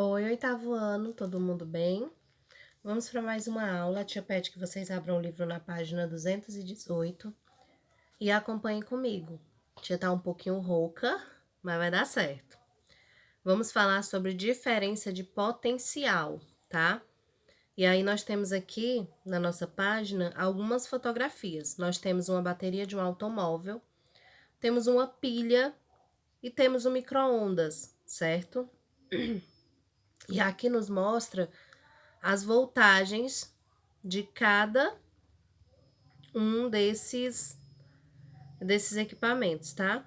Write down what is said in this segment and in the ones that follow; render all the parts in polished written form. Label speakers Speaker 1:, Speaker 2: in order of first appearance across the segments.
Speaker 1: Oi, oitavo ano, todo mundo bem? Vamos para mais uma aula. A tia pede que vocês abram o livro na página 218 e acompanhem comigo. A tia tá um pouquinho rouca, mas vai dar certo. Vamos falar sobre diferença de potencial, tá? E aí nós temos aqui na nossa página algumas fotografias. Nós temos uma bateria de um automóvel, temos uma pilha e temos um micro-ondas, certo? E aqui nos mostra as voltagens de cada um desses equipamentos, tá?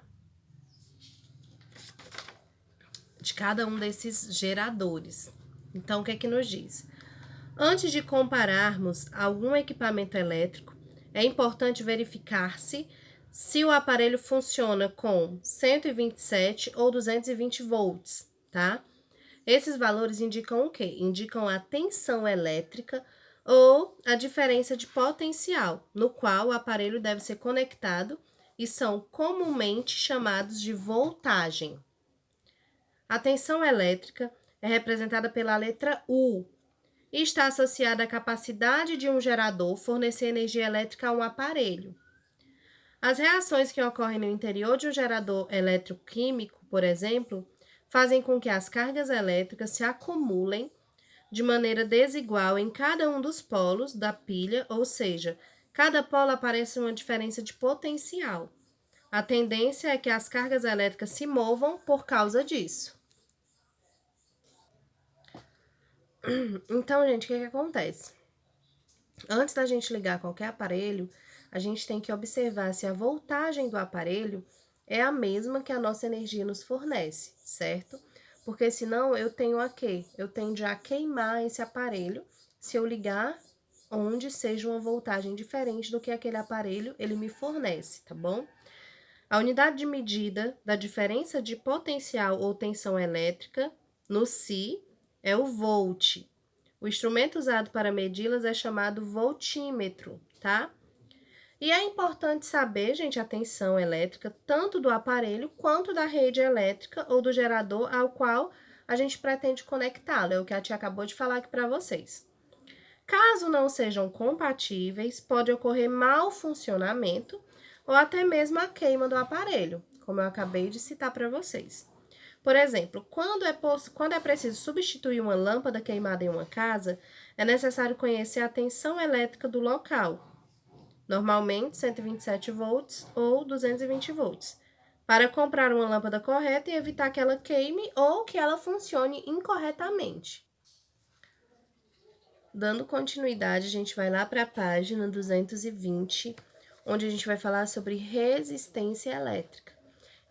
Speaker 1: De cada um desses geradores. Então, o que é que nos diz? Antes de compararmos algum equipamento elétrico, é importante verificar se o aparelho funciona com 127 ou 220 volts, tá? Esses valores indicam o quê? Indicam a tensão elétrica ou a diferença de potencial, no qual o aparelho deve ser conectado e são comumente chamados de voltagem. A tensão elétrica é representada pela letra U e está associada à capacidade de um gerador fornecer energia elétrica a um aparelho. As reações que ocorrem no interior de um gerador eletroquímico, por exemplo, fazem com que as cargas elétricas se acumulem de maneira desigual em cada um dos polos da pilha, ou seja, cada polo aparece uma diferença de potencial. A tendência é que as cargas elétricas se movam por causa disso. Então, gente, o que acontece? Antes da gente ligar qualquer aparelho, a gente tem que observar se a voltagem do aparelho é a mesma que a nossa energia nos fornece, certo? Porque senão eu tenho a quê? Eu tendo a queimar esse aparelho se eu ligar onde seja uma voltagem diferente do que aquele aparelho ele me fornece, tá bom? A unidade de medida da diferença de potencial ou tensão elétrica no Si é o volt. O instrumento usado para medi-las é chamado voltímetro, tá? E é importante saber, gente, a tensão elétrica tanto do aparelho quanto da rede elétrica ou do gerador ao qual a gente pretende conectá-lo. É o que a tia acabou de falar aqui para vocês. Caso não sejam compatíveis, pode ocorrer mau funcionamento ou até mesmo a queima do aparelho, como eu acabei de citar para vocês. Por exemplo, quando é preciso substituir uma lâmpada queimada em uma casa, é necessário conhecer a tensão elétrica do local, normalmente 127 volts ou 220 volts, para comprar uma lâmpada correta e evitar que ela queime ou que ela funcione incorretamente. Dando continuidade, a gente vai lá para a página 220, onde a gente vai falar sobre resistência elétrica.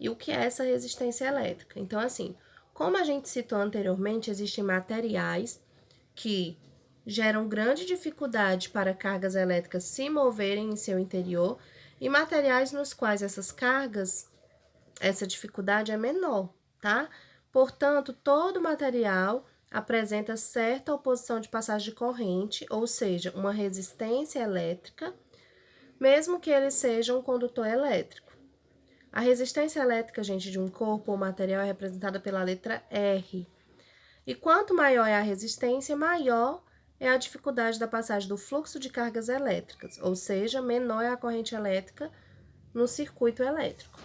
Speaker 1: E o que é essa resistência elétrica? Então, assim, como a gente citou anteriormente, existem materiais que geram grande dificuldade para cargas elétricas se moverem em seu interior e materiais nos quais essa dificuldade é menor, tá? Portanto, todo material apresenta certa oposição de passagem de corrente, ou seja, uma resistência elétrica, mesmo que ele seja um condutor elétrico. A resistência elétrica, gente, de um corpo ou material é representada pela letra R. E quanto maior é a resistência, maior é a dificuldade da passagem do fluxo de cargas elétricas, ou seja, menor é a corrente elétrica no circuito elétrico.